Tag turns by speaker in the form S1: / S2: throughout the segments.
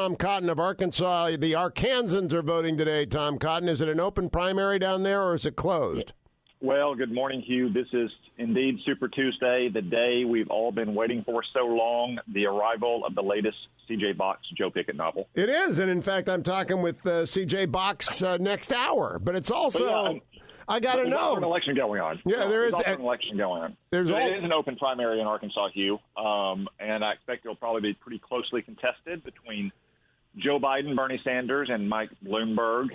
S1: Tom Cotton of Arkansas. The Arkansans are voting today, Tom Cotton. Is it an open primary down there or is it closed?
S2: Well, good morning, Hugh. This is indeed Super Tuesday, the day we've all been waiting for so long, the arrival of the latest C.J. Box Joe Pickett novel.
S1: It is, and in fact, I'm talking with C.J. Box next hour. But it's also, I got to know.
S2: There's an election going on.
S1: Yeah, there is.
S2: There's also an election going on. It is an open primary in Arkansas, Hugh, and I expect it'll probably be pretty closely contested between Joe Biden, Bernie Sanders, and Mike Bloomberg.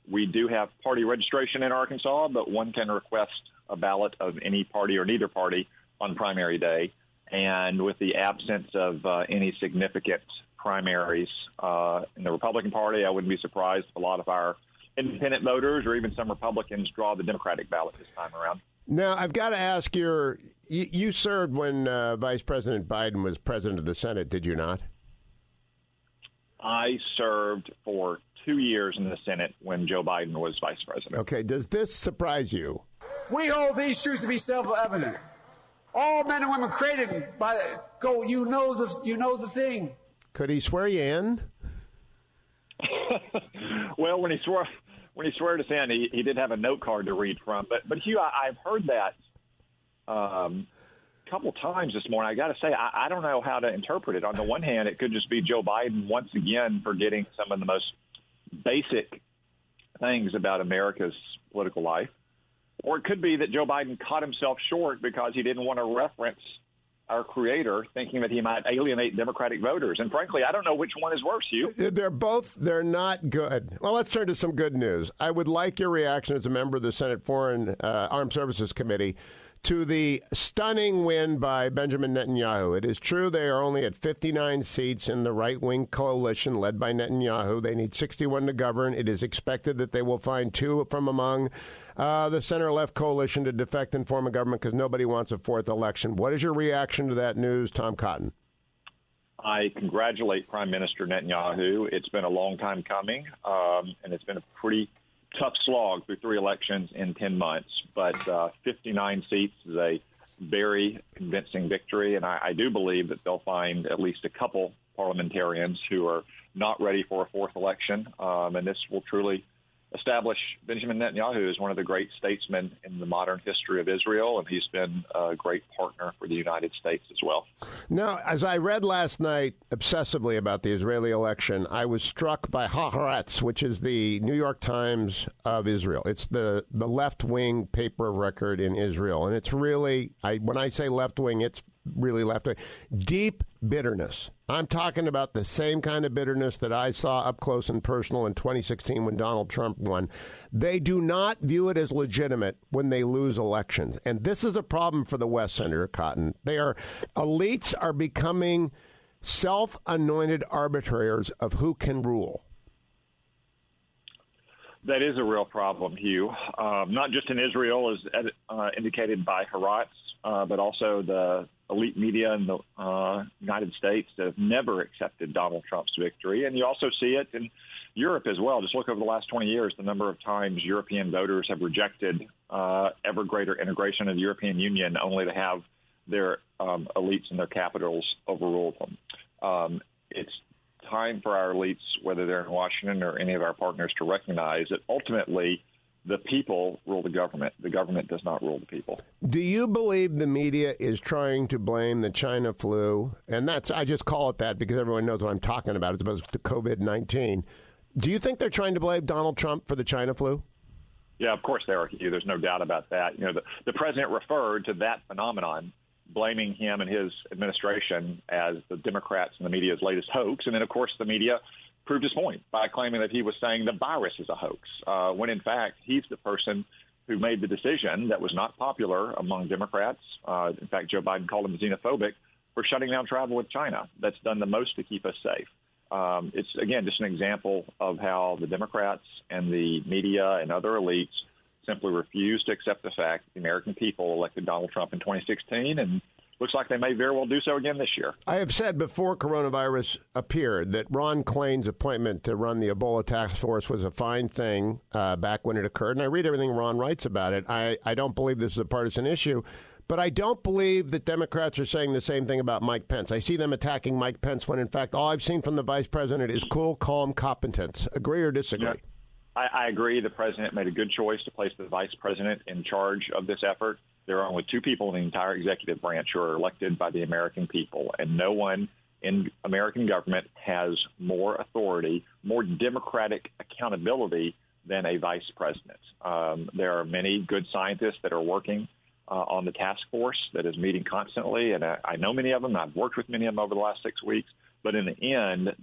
S2: We do have party registration in Arkansas, but one can request a ballot of any party or neither party on primary day. And with the absence of any significant primaries in the Republican Party, I wouldn't be surprised if a lot of our independent voters or even some Republicans draw the Democratic ballot this time around.
S1: Now, I've got to ask you served when Vice President Biden was president of the Senate, did you not?
S2: I served for 2 years in the Senate when Joe Biden was vice president.
S1: Okay. Does this surprise you?
S3: We hold these truths to be self-evident. All men and women created by you know the thing.
S1: Could he swear you in?
S2: Well, when he swore us in, he did have a note card to read from. But Hugh, I've heard that couple times this morning. I got to say, I don't know how to interpret it. On the one hand, it could just be Joe Biden once again forgetting some of the most basic things about America's political life. Or it could be that Joe Biden caught himself short because he didn't want to reference our creator, thinking that he might alienate Democratic voters. And frankly, I don't know which one is worse, Hugh.
S1: They're not good. Well, let's turn to some good news. I would like your reaction as a member of the Senate Foreign Armed Services Committee to the stunning win by Benjamin Netanyahu. It is true they are only at 59 seats in the right-wing coalition led by Netanyahu. They need 61 to govern. It is expected that they will find 2 from among the center-left coalition to defect and form a government because nobody wants a fourth election. What is your reaction to that news, Tom Cotton?
S2: I congratulate Prime Minister Netanyahu. It's been a long time coming, and it's been a pretty tough slog through 3 elections in 10 months. But 59 seats is a very convincing victory, and I do believe that they'll find at least a couple parliamentarians who are not ready for a fourth election, and this will truly establish Benjamin Netanyahu as one of the great statesmen in the modern history of Israel, and he's been a great partner for the United States as well.
S1: Now, as I read last night obsessively about the Israeli election, I was struck by Haaretz, which is the New York Times of Israel. It's the left-wing paper of record in Israel, and it's really, when I say left-wing, it's really left-wing. Deep bitterness. I'm talking about the same kind of bitterness that I saw up close and personal in 2016 when Donald Trump won. They do not view it as legitimate when they lose elections. And this is a problem for the West, Senator Cotton. Elites are becoming self-anointed arbitrators of who can rule.
S2: That is a real problem, Hugh. Not just in Israel, as indicated by Haaretz, but also the elite media in the United States that have never accepted Donald Trump's victory. And you also see it in Europe as well. Just look over the last 20 years, the number of times European voters have rejected ever greater integration of the European Union only to have their elites in their capitals overrule them. It's time for our elites, whether they're in Washington or any of our partners, to recognize that ultimately the people rule the government. The government does not rule the people.
S1: Do you believe the media is trying to blame the China flu? And I just call it that because everyone knows what I'm talking about as opposed to COVID-19. Do you think they're trying to blame Donald Trump for the China flu?
S2: Yeah, of course they are, Hugh. There's no doubt about that. You know, the president referred to that phenomenon, blaming him and his administration as the Democrats and the media's latest hoax. And then, of course, the media proved his point by claiming that he was saying the virus is a hoax, when in fact he's the person who made the decision that was not popular among Democrats. In fact, Joe Biden called him xenophobic for shutting down travel with China. That's done the most to keep us safe. It's, again, just an example of how the Democrats and the media and other elites simply refuse to accept the fact that the American people elected Donald Trump in 2016, and looks like they may very well do so again this year.
S1: I have said before coronavirus appeared that Ron Klain's appointment to run the Ebola task force was a fine thing back when it occurred, and I read everything Ron writes about it. I don't believe this is a partisan issue, But I don't believe that Democrats are saying the same thing about Mike Pence. I see them attacking Mike Pence when, in fact, all I've seen from the vice president is cool, calm competence. Agree or disagree?
S2: Yeah. I agree. The president made a good choice to place the vice president in charge of this effort. There are only two people in the entire executive branch who are elected by the American people, and no one in American government has more authority, more democratic accountability than a vice president. There are many good scientists that are working on the task force that is meeting constantly, and I know many of them. I've worked with many of them over the last 6 weeks. But in the end,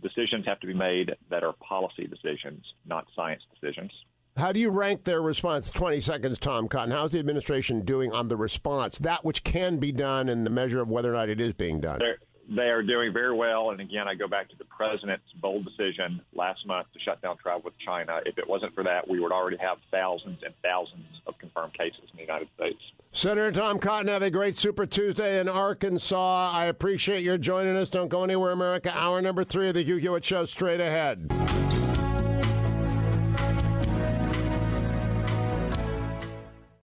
S2: decisions have to be made that are policy decisions, not science decisions.
S1: How do you rank their response? 20 seconds, Tom Cotton. How's the administration doing on the response, that which can be done, and the measure of whether or not it is being done?
S2: They are doing very well. And again, I go back to the president's bold decision last month to shut down travel with China. If it wasn't for that, we would already have thousands and thousands of confirmed cases in the United States.
S1: Senator Tom Cotton, have a great Super Tuesday in Arkansas. I appreciate your joining us. Don't go anywhere, America. Hour number 3 of the Hugh Hewitt Show straight ahead.